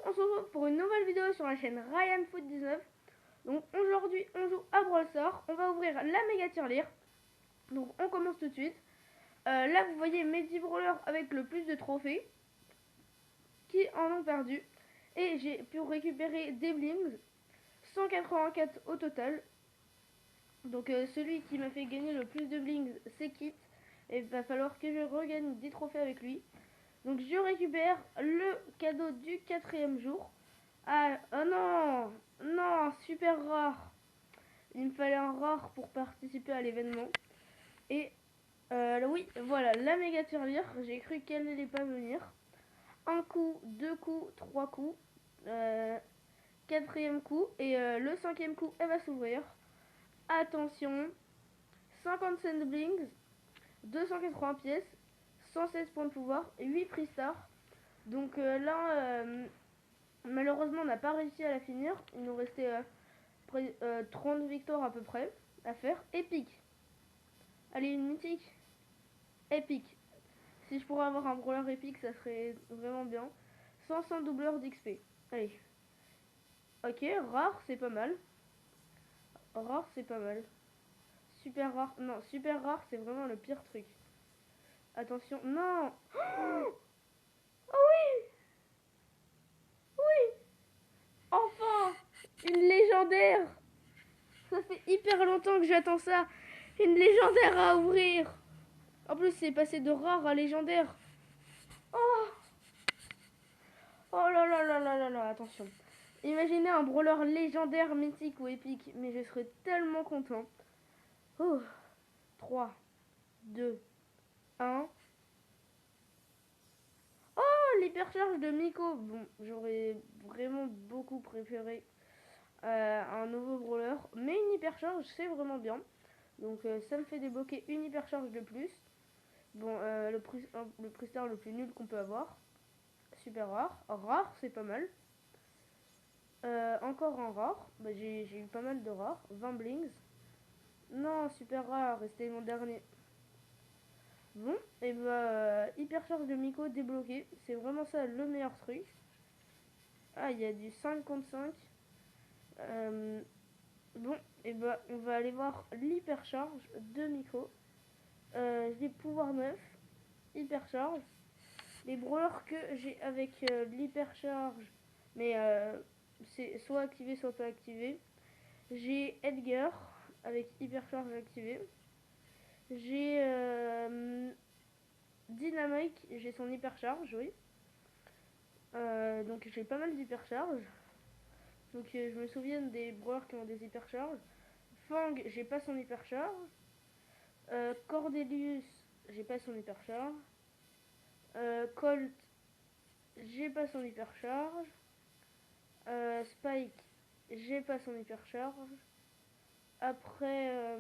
on se retrouve pour une nouvelle vidéo sur la chaîne RyanFoot19. Donc aujourd'hui on joue à Brawl Stars. On va ouvrir la méga tirelire. Donc on commence tout de suite. Là vous voyez mes 10 brawlers avec le plus de trophées qui en ont perdu. Et j'ai pu récupérer des blings, 184 au total. Donc celui qui m'a fait gagner le plus de blings c'est Kit. Et il va falloir que je regagne 10 trophées avec lui. Donc je récupère le cadeau du 4e jour. Ah, oh non, non, super rare. Il me fallait un rare pour participer à l'événement. Et oui, voilà, la méga tirelire. J'ai cru qu'elle n'allait pas venir. Un coup, deux coups, trois coups. 4e coup. Et le 5e coup, elle va s'ouvrir. Attention. 57 blings. 280 pièces. 116 points de pouvoir. 8 prix star. Donc là, malheureusement, on n'a pas réussi à la finir. Il nous restait 30 victoires à peu près à faire. Épique. Allez, une mythique. Épique. Si je pourrais avoir un brawler épique, ça serait vraiment bien. 500 doubleurs d'XP. Allez. Ok, rare, c'est pas mal. Rare, c'est pas mal. Super rare. Non, super rare, c'est vraiment le pire truc. Attention. Non. Oh oui. Oui. Enfin. Une légendaire. Ça fait hyper longtemps que j'attends ça. Une légendaire à ouvrir. En plus, c'est passé de rare à légendaire. Oh, oh là là là là là là, attention. Imaginez un brawler légendaire, mythique ou épique. Mais je serais tellement content. Oh, 3, 2, 1. Oh, l'hypercharge de Miko. Bon, j'aurais vraiment beaucoup préféré un nouveau brawler. Mais une hypercharge, c'est vraiment bien. Donc ça me fait débloquer une hypercharge de plus. Bon, le prestar le plus nul qu'on peut avoir. Super rare. Rare, c'est pas mal. Encore un rare. Bah, j'ai eu pas mal de rares. 20 blings. Non, super rare. C'était mon dernier. Bon, et bah, hypercharge de Miko débloqué. C'est vraiment ça le meilleur truc. Ah, il y a du 5 contre 5. Bon, et bah, on va aller voir l'hypercharge de Miko. J'ai pouvoir 9. Hypercharge. Les brawlers que j'ai avec l'hypercharge, mais c'est soit activé soit pas activé. J'ai Edgar avec hypercharge activé. J'ai Dynamite, j'ai son hypercharge, oui. Donc j'ai pas mal d'hypercharge. Donc je me souviens des brawlers qui ont des hypercharges. Fang, j'ai pas son hypercharge. Cordelius, j'ai pas son hypercharge. Colt, j'ai pas son hypercharge. Spike, j'ai pas son hypercharge. Après,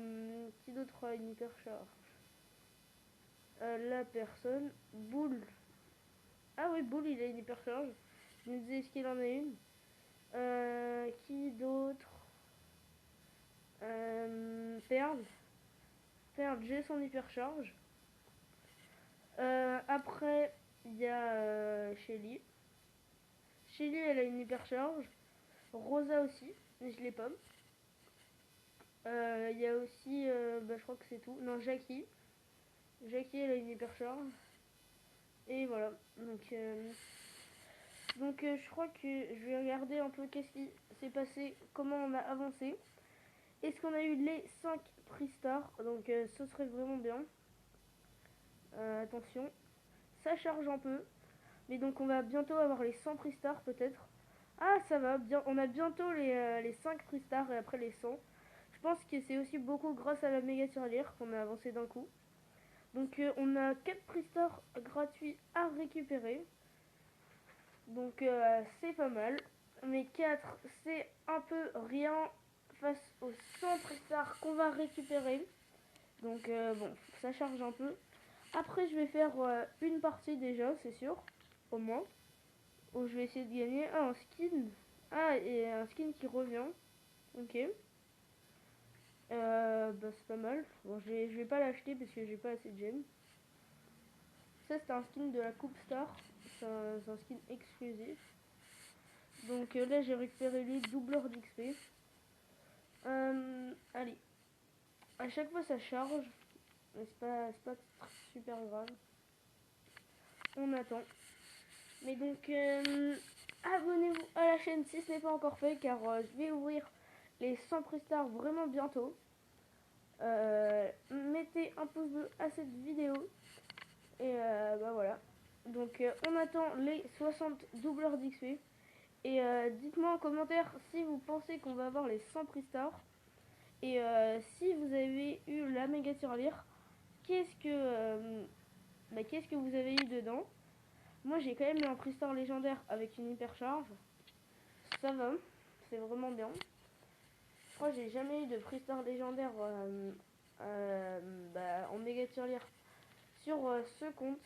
qui d'autre a une hypercharge? La personne. Boule. Ah oui, Boule, il a une hypercharge. Je me disais, est-ce qu'il en a une? Qui d'autre? Perle. Perle, j'ai son hypercharge. Après, il y a Shelly. Shelly, elle a une hypercharge. Rosa aussi, mais je l'ai pas. Il y a aussi, je crois que c'est tout. Non, Jackie. Jackie, elle a une hypercharge. Et voilà. Donc je crois que je vais regarder un peu qu'est-ce qui s'est passé, comment on a avancé. Est-ce qu'on a eu les 5 prix stars? Donc ce serait vraiment bien. Attention. Ça charge un peu. Mais donc on va bientôt avoir les 100 prix stars peut-être. Ah ça va, bien. On a bientôt les 5 prix stars et après les 100. Je pense que c'est aussi beaucoup grâce à la méga tirelire qu'on a avancé d'un coup. Donc on a 4 prix stars gratuits à récupérer. Donc c'est pas mal. Mais 4 c'est un peu rien face aux 100 prix stars qu'on va récupérer. Donc bon, ça charge un peu. Après je vais faire une partie déjà, c'est sûr. Au moins. Où je vais essayer de gagner un skin. Ah, et un skin qui revient. Ok. C'est pas mal. Bon, je vais pas l'acheter parce que j'ai pas assez de gemmes. Ça, c'est un skin de la Coupe Star. C'est un skin exclusif. Donc là j'ai récupéré les doubleurs d'XP. Allez, à chaque fois ça charge, mais c'est pas super grave. On attend. Mais donc abonnez-vous à la chaîne si ce n'est pas encore fait, car je vais ouvrir les 100 prestars vraiment bientôt. Mettez un pouce bleu à cette vidéo. Et bah voilà. Donc on attend les 60 doubleurs d'XP. Et dites-moi en commentaire si vous pensez qu'on va avoir les 100 prestars. Et si vous avez eu la méga tirelire, qu'est-ce que vous avez eu dedans? Moi j'ai quand même eu un prestar légendaire avec une hypercharge. Ça va, c'est vraiment bien. Je crois que j'ai jamais eu de prestar légendaire en méga tirelire sur ce compte.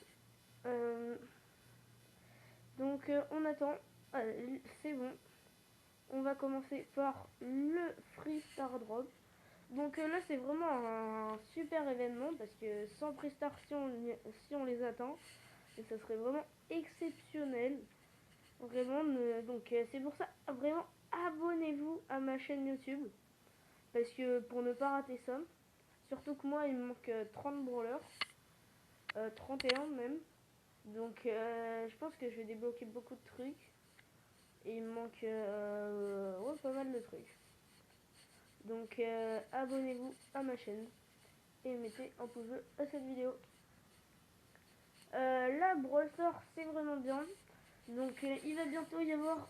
Donc on attend. C'est bon. On va commencer par le Free Star Drop. Donc là c'est vraiment un super événement parce que sans Free Star si on les attend, et ça serait vraiment exceptionnel. Vraiment, donc c'est pour ça, vraiment abonnez-vous à ma chaîne YouTube. Parce que pour ne pas rater ça, surtout que moi il me manque 30 brawlers, 31 même. Donc je pense que je vais débloquer beaucoup de trucs. Et il me manque ouais, pas mal de trucs. Donc abonnez-vous à ma chaîne. Et mettez un pouce bleu à cette vidéo. Là, Brawl Stars, c'est vraiment bien. Donc il va bientôt y avoir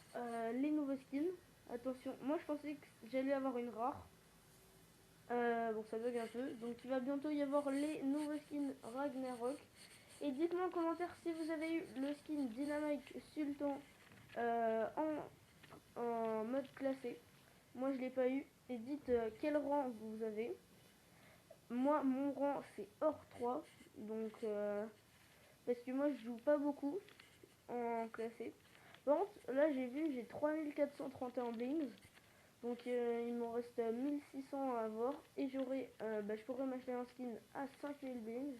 les nouveaux skins. Attention, moi je pensais que j'allais avoir une rare. Bon, ça bug un peu. Donc il va bientôt y avoir les nouveaux skins Ragnarok. Et dites-moi en commentaire si vous avez eu le skin Dynamite Sultan en mode classé. Moi je l'ai pas eu. Et dites quel rang vous avez. Moi mon rang c'est hors 3. Donc parce que moi je joue pas beaucoup en classé. Par contre là j'ai 3431 blings. Donc il m'en reste 1600 à avoir. Et je pourrais m'acheter un skin à 5000 blings.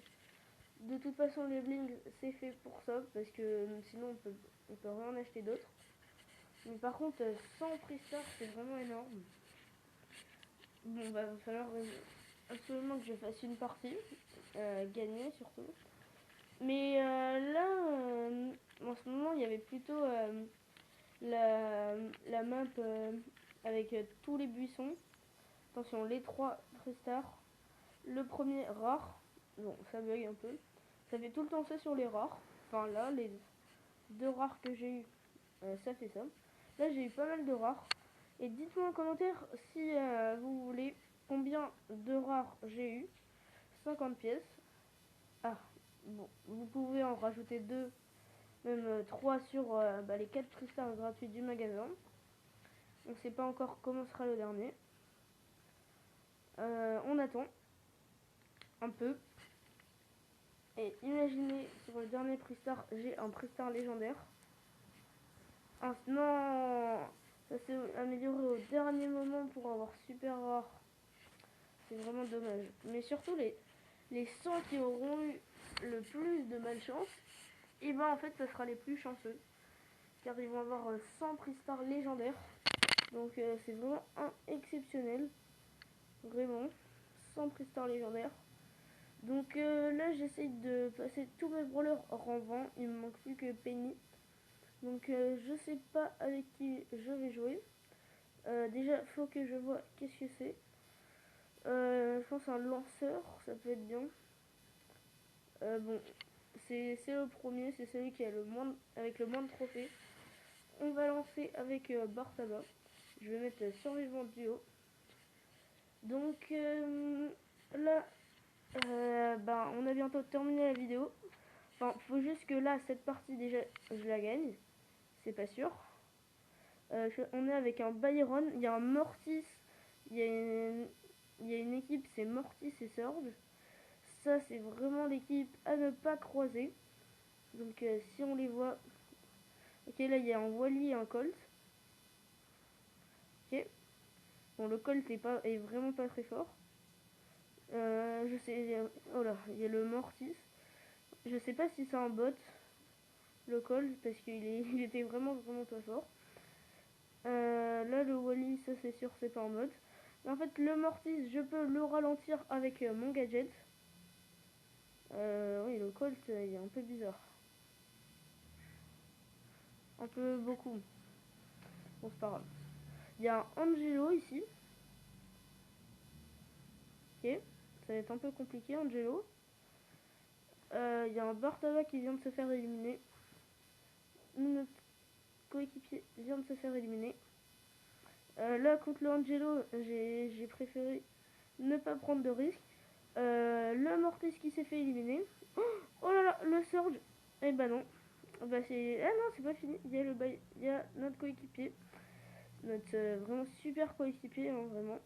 De toute façon les blings c'est fait pour ça. Parce que sinon on peut rien acheter d'autre. Mais par contre 100 prestars c'est vraiment énorme. Bon bah va falloir absolument que je fasse une partie. Gagner surtout. Mais là en ce moment il y avait plutôt la map avec tous les buissons. Attention, les 3 prestars. Le premier rare. Bon, ça bug un peu. Ça fait tout le temps ça sur les rares. Enfin là, les 2 rares que j'ai eu, ça fait ça. Là, j'ai eu pas mal de rares. Et dites-moi en commentaire si vous voulez combien de rares j'ai eu. 50 pièces. Ah, bon, vous pouvez en rajouter 2, même 3 sur les 4 prestars gratuits du magasin. On sait pas encore comment sera le dernier. On attend un peu. Et imaginez, sur le dernier Pristar, j'ai un Pristar légendaire. Non, ça s'est amélioré au dernier moment pour avoir super rare. C'est vraiment dommage. Mais surtout, les 100 qui auront eu le plus de malchance, et ben en fait, ça sera les plus chanceux. Car ils vont avoir 100 Pristar légendaires. Donc c'est vraiment exceptionnel. Vraiment. 100 Pristar légendaires. Donc là j'essaye de passer tous mes brawlers rang 20. Il me manque plus que Penny. Donc je sais pas avec qui je vais jouer. Déjà faut que je vois qu'est-ce que c'est. Je pense un lanceur, ça peut être bien. Bon, c'est le premier, c'est celui qui a avec le moins de trophées. On va lancer avec Bartaba. Je vais mettre survivant duo. Donc là on a bientôt terminé la vidéo. Enfin, faut juste que là, cette partie déjà, je la gagne. C'est pas sûr. On est avec un Byron. Il y a un Mortis. Il y a une équipe, c'est Mortis et Surge. Ça, c'est vraiment l'équipe à ne pas croiser. Donc, si on les voit... Ok, là, il y a un Wally et un Colt. Ok. Bon, le Colt est vraiment pas très fort. Je sais... Oh là, il y a le Mortis. Je sais pas si c'est un bot, le Colt, parce qu'il il était vraiment pas fort. Là, le Wally, ça c'est sûr, c'est pas en mode. Mais en fait, le Mortis, je peux le ralentir avec mon gadget. Oui, le Colt, il est un peu bizarre. Un peu beaucoup. Bon, c'est pas grave. Il y a un Angelo ici. Ok. Ça va être un peu compliqué, Angelo. Il y a un Bartava qui vient de se faire éliminer. Notre coéquipier vient de se faire éliminer. Là, contre le Angelo, j'ai préféré ne pas prendre de risque. Le Mortis qui s'est fait éliminer. Oh là là, le Surge. Eh ben non. Bah c'est... Ah non, c'est pas fini. Il y a notre coéquipier. Notre vraiment super coéquipier, hein, vraiment.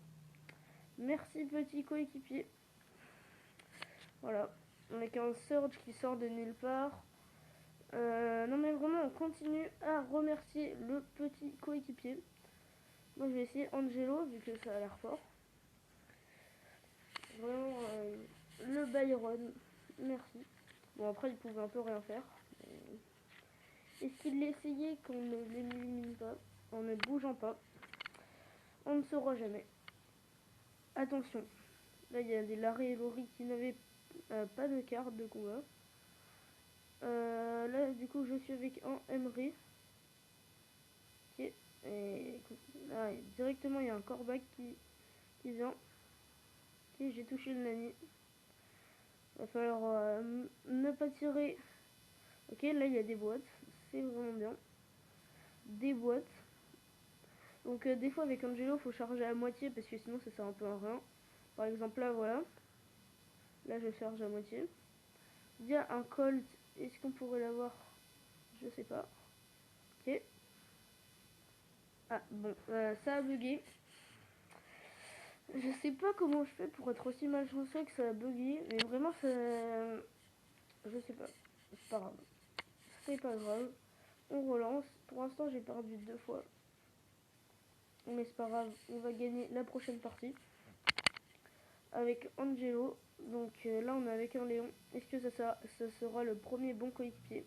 Merci petit coéquipier. Voilà. Avec un Surge qui sort de nulle part. Non mais vraiment, on continue à remercier le petit coéquipier. Moi je vais essayer Angelo vu que ça a l'air fort. Vraiment, le Byron. Merci. Bon après il pouvait un peu rien faire. Est-ce qu'il l'essayait qu'on ne l'élimine pas en ne bougeant pas? On ne saura jamais. Attention. Là il y a des Larry et Lori qui n'avaient pas de carte de combat. Là du coup je suis avec un Emery. Ok. Et là directement il y a un Corbac qui vient. Ok, j'ai touché le Nani. Va falloir ne pas tirer. Ok, là il y a des boîtes. C'est vraiment bien. Des boîtes. Donc des fois avec Angelo faut charger à moitié parce que sinon ça sert un peu à rien. Par exemple là voilà. Là je charge à moitié. Il y a un Colt. Est-ce qu'on pourrait l'avoir? Je sais pas. Ok. Ah bon, ça a bugué. Je sais pas comment je fais pour être aussi malchanceux que ça a bugué. Mais vraiment ça... Je sais pas. C'est pas grave. C'est pas grave. On relance. Pour l'instant j'ai perdu 2 fois. Mais c'est pas grave. On va gagner la prochaine partie. Avec Angelo. Donc là on est avec un Léon. Est-ce que ça sera le premier bon coéquipier?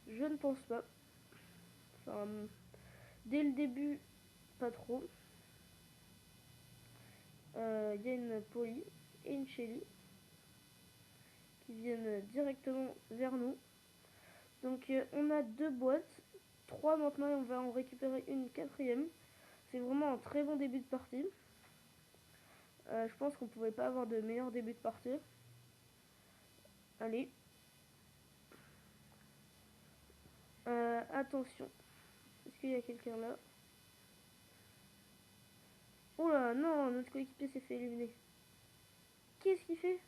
Je ne pense pas. Enfin, dès le début, pas trop. Il y a une Polly et une Shelly qui viennent directement vers nous. Donc on a 2 boîtes. 3 maintenant et on va en récupérer une 4e. C'est vraiment un très bon début de partie. Je pense qu'on pouvait pas avoir de meilleur début de partie. Allez. Attention. Est-ce qu'il y a quelqu'un là? Oh là, non, notre coéquipier s'est fait éliminer. Qu'est-ce qu'il fait?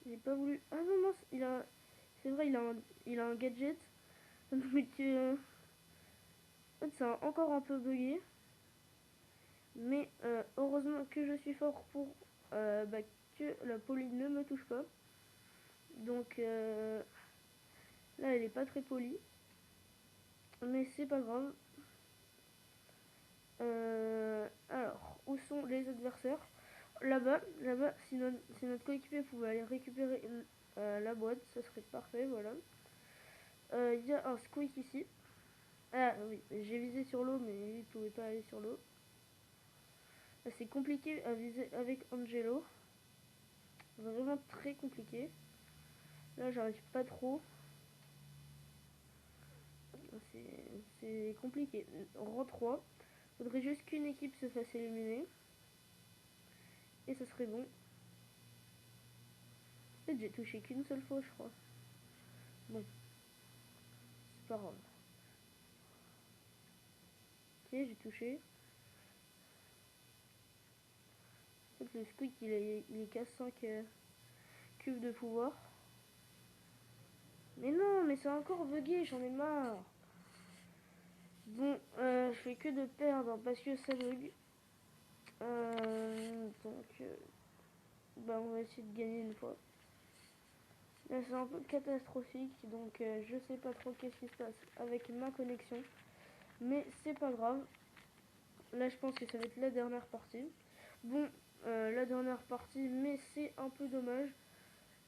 J'ai pas voulu... Ah non, non, il a... C'est vrai, il a un gadget. Donc, en fait, ça a encore un peu bugué. Mais heureusement que je suis fort pour que la Polly ne me touche pas. Donc là, elle est pas très polie. Mais c'est pas grave. Alors, où sont les adversaires? Là-bas, si notre coéquipier pouvait aller récupérer la boîte, ça serait parfait, voilà. Il y a un squeak ici. Ah oui, j'ai visé sur l'eau, mais il ne pouvait pas aller sur l'eau. C'est compliqué à viser avec Angelo. Vraiment très compliqué. Là, j'arrive pas trop. C'est compliqué. Rang 3. Faudrait juste qu'une équipe se fasse éliminer. Et ça serait bon. En fait, j'ai touché qu'une seule fois, je crois. Bon. C'est pas grave. Ok, j'ai touché. En fait, le squeak, il est qu'à 5 cubes de pouvoir. Mais non, mais c'est encore bugué, j'en ai marre. Bon, je fais que de perdre parce que ça bug. Donc, bah, on va essayer de gagner une fois. Là, c'est un peu catastrophique, donc je sais pas trop qu'est-ce qui se passe avec ma connexion. Mais c'est pas grave. Là, je pense que ça va être la dernière partie. Bon, la dernière partie, mais c'est un peu dommage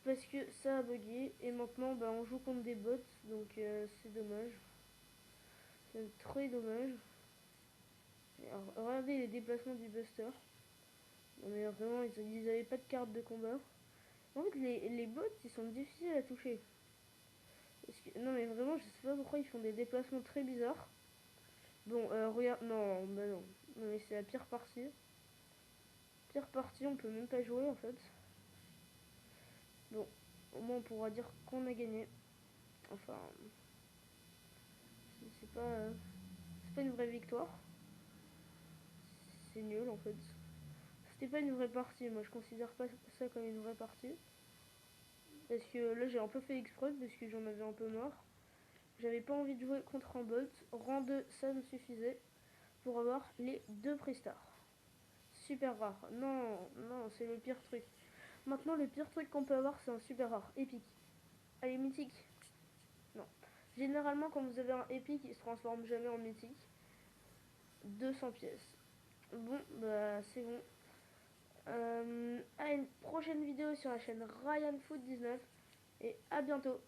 parce que ça a bugué et maintenant, bah, on joue contre des bots, donc c'est dommage. C'est très dommage. Et alors, regardez les déplacements du Buster. Non mais vraiment, ils avaient pas de carte de combat. En fait, les bots, ils sont difficiles à toucher. Non mais vraiment, je sais pas pourquoi ils font des déplacements très bizarres. Bon, regarde, non, bah non. Non mais c'est la pire partie. Pire partie, on peut même pas jouer en fait. Bon, au moins on pourra dire qu'on a gagné. Enfin, c'est pas une vraie victoire. C'est nul en fait. C'était pas une vraie partie, moi je considère pas ça comme une vraie partie. Parce que là j'ai un peu fait exprès parce que j'en avais un peu marre. J'avais pas envie de jouer contre un bot. Rang 2, ça me suffisait pour avoir les 2 prestars. Super rare. Non, non, c'est le pire truc. Maintenant, le pire truc qu'on peut avoir, c'est un super rare. Épique. Allez, mythique. Non. Généralement, quand vous avez un épique, il se transforme jamais en mythique. 200 pièces. Bon, bah c'est bon. À une prochaine vidéo sur la chaîne RyanFoot19 et à bientôt.